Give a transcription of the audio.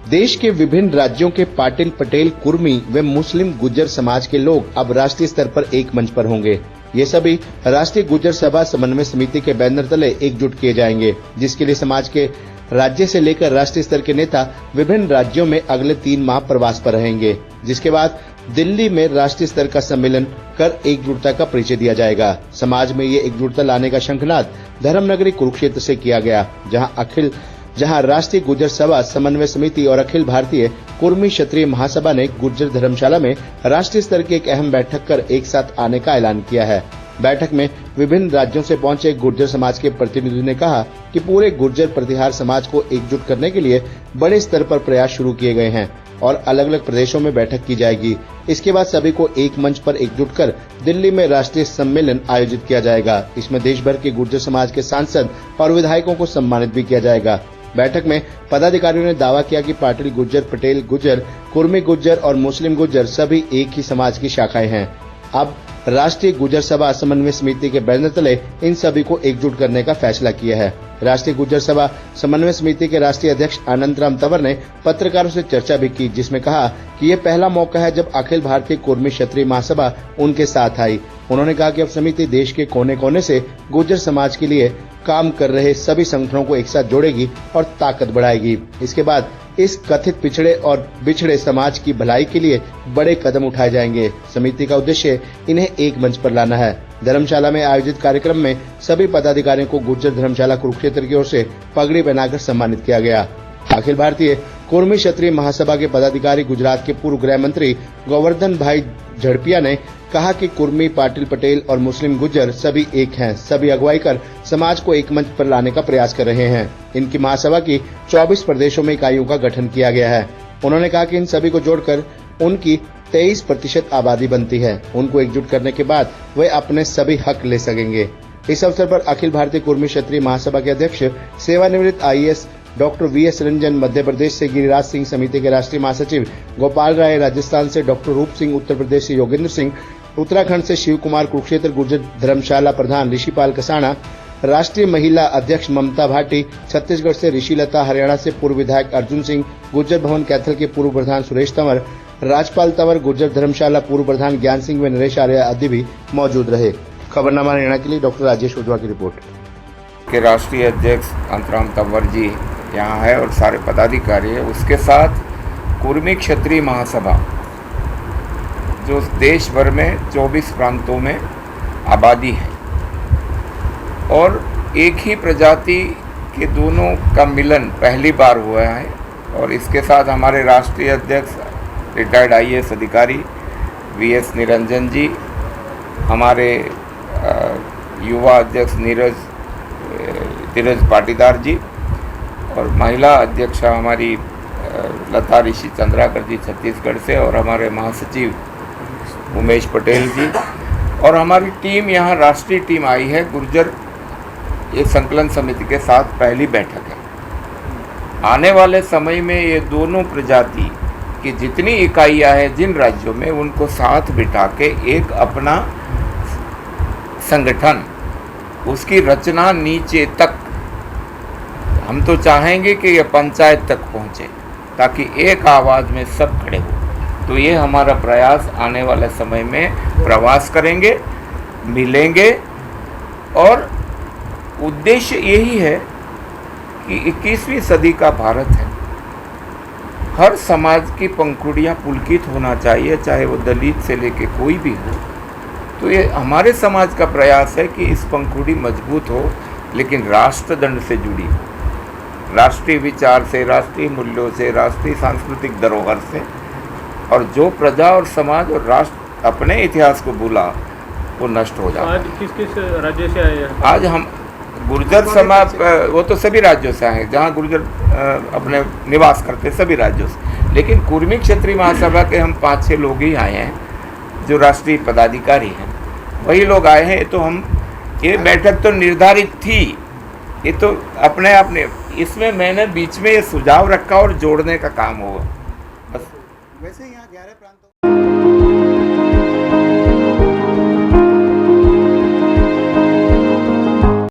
देश के विभिन्न राज्यों के पाटिल, पटेल, कुर्मी व मुस्लिम गुज्जर समाज के लोग अब राष्ट्रीय स्तर पर एक मंच पर होंगे। ये सभी राष्ट्रीय गुज्जर सभा समन्वय समिति के बैनर तले एकजुट किए जाएंगे, जिसके लिए समाज के राज्य से लेकर राष्ट्रीय स्तर के नेता विभिन्न राज्यों में अगले 3 माह प्रवास पर रहेंगे, जिसके बाद दिल्ली में राष्ट्रीय स्तर का सम्मेलन कर एकजुटता का परिचय दिया जाएगा। समाज में ये एकजुटता लाने का शंखनाद धर्मनगरी कुरुक्षेत्र से किया गया, जहां राष्ट्रीय गुज्जर सभा समन्वय समिति और अखिल भारतीय कुर्मी क्षत्रिय महासभा ने गुज्जर धर्मशाला में राष्ट्रीय स्तर की एक अहम बैठक कर एक साथ आने का ऐलान किया है। बैठक में विभिन्न राज्यों से पहुंचे गुर्जर समाज के प्रतिनिधि ने कहा कि पूरे गुर्जर प्रतिहार समाज को एकजुट करने के लिए बड़े स्तर पर प्रयास शुरू किए गए हैं और अलग अलग प्रदेशों में बैठक की जाएगी। इसके बाद सभी को एक मंच पर एकजुट कर दिल्ली में राष्ट्रीय सम्मेलन आयोजित किया जाएगा। इसमें देश भर के गुर्जर समाज के सांसद और विधायकों को सम्मानित भी किया जाएगा। बैठक में पदाधिकारियों ने दावा किया कि पाटिल गुज्जर, पटेल गुज्जर, कुर्मी गुज्जर और मुस्लिम गुज्जर सभी एक ही समाज की शाखाएं हैं। अब राष्ट्रीय गुज्जर सभा समन्वय समिति के बैनर तले इन सभी को एकजुट करने का फैसला किया है। राष्ट्रीय गुज्जर सभा समन्वय समिति के राष्ट्रीय अध्यक्ष आनंदराम तंवर ने पत्रकारों से चर्चा भी की, जिसमें कहा कि ये पहला मौका है जब अखिल भारतीय कुर्मी क्षत्रिय महासभा उनके साथ आई। उन्होंने कहा कि अब समिति देश के कोने कोने से गुज्जर समाज के लिए काम कर रहे सभी संगठनों को एक साथ जोड़ेगी और ताकत बढ़ाएगी। इसके बाद इस कथित पिछड़े और बिछड़े समाज की भलाई के लिए बड़े कदम उठाए जाएंगे। समिति का उद्देश्य इन्हें एक मंच पर लाना है। धर्मशाला में आयोजित कार्यक्रम में सभी पदाधिकारियों को गुज्जर धर्मशाला कुरुक्षेत्र की ओर से पगड़ी पहनाकर सम्मानित किया गया। अखिल भारतीय कुर्मी क्षत्रिय महासभा के पदाधिकारी गुजरात के पूर्व गृह मंत्री गोवर्धन भाई झड़पिया ने कहा कि कुर्मी, पाटिल, पटेल और मुस्लिम गुज्जर सभी एक हैं। सभी अगुवाई कर समाज को एक मंच पर लाने का प्रयास कर रहे हैं। इनकी महासभा की 24 प्रदेशों में इकाइयों का गठन किया गया है। उन्होंने कहा कि इन सभी को जोड़कर उनकी 23% आबादी बनती है। उनको एकजुट करने के बाद वे अपने सभी हक ले सकेंगे। इस अवसर पर अखिल भारतीय कुर्मी क्षत्रिय महासभा के अध्यक्ष सेवानिवृत्त IAS doctor VS Ranjan, Madhya Pradesh से गिरिराज सिंह, समिति के राष्ट्रीय महासचिव गोपाल राय, राजस्थान से डॉक्टर रूप सिंह, उत्तर प्रदेश से योगेंद्र सिंह, उत्तराखंड से शिव कुमार, कुरुक्षेत्र गुर्जर धर्मशाला प्रधान ऋषिपाल कसाना, राष्ट्रीय महिला अध्यक्ष ममता भाटी, छत्तीसगढ़ से ऋषिलता, हरियाणा से पूर्व विधायक अर्जुन सिंह, गुर्जर भवन कैथल के पूर्व प्रधान सुरेश तंवर, राजपाल तंवर, गुर्जर धर्मशाला पूर्व प्रधान ज्ञान सिंह व नरेश आर्य आदि भी मौजूद रहे। खबरनामा हरियाणा के लिए डॉक्टर राजेश उजवा की रिपोर्ट। के राष्ट्रीय अध्यक्ष आनंदराम तंवर जी यहाँ है और सारे पदाधिकारी है। उसके साथ कुर्मी क्षत्रिय महासभा जो देश भर में 24 प्रांतों में आबादी है और एक ही प्रजाति के दोनों का मिलन पहली बार हुआ है। और इसके साथ हमारे राष्ट्रीय अध्यक्ष रिटायर्ड IAS अधिकारी VS निरंजन जी, हमारे युवा अध्यक्ष धीरज पाटीदार जी और महिला अध्यक्षा हमारी लता ऋषि चंद्राकर जी छत्तीसगढ़ से और हमारे महासचिव उमेश पटेल जी और हमारी टीम यहाँ राष्ट्रीय टीम आई है। गुर्जर ये संकलन समिति के साथ पहली बैठक है। आने वाले समय में ये दोनों प्रजाति की जितनी इकाइयाँ हैं जिन राज्यों में, उनको साथ बिठा के एक अपना संगठन, उसकी रचना नीचे तक, हम तो चाहेंगे कि ये पंचायत तक पहुँचे ताकि एक आवाज़ में सब खड़े हो। तो ये हमारा प्रयास आने वाले समय में प्रवास करेंगे, मिलेंगे और उद्देश्य यही है कि 21वीं सदी का भारत है। हर समाज की पंखुड़ियाँ पुलकित होना चाहिए, चाहे वो दलित से लेके कोई भी हो। तो ये हमारे समाज का प्रयास है कि इस पंखुड़ी मजबूत हो, लेकिन राष्ट्रदंड से जुड़ी हो, राष्ट्रीय विचार से, राष्ट्रीय मूल्यों से, राष्ट्रीय सांस्कृतिक धरोहर से। और जो प्रजा और समाज और राष्ट्र अपने इतिहास को भूला वो नष्ट हो जाता है। आज किस किस राज्य से आए हैं? आज हम गुर्जर समाज, वो तो सभी राज्यों से आए हैं जहाँ गुर्जर अपने निवास करते सभी राज्यों से, लेकिन कुर्मी क्षत्रिय महासभा के हम 5-6 लोग ही आए हैं जो राष्ट्रीय पदाधिकारी हैं, वही लोग आए हैं। तो हम ये बैठक तो निर्धारित थी, ये तो अपने आप ने, इसमें मैंने बीच में ये सुझाव रखा और जोड़ने का काम होगा बस। वैसे यहाँ 11 प्रांतों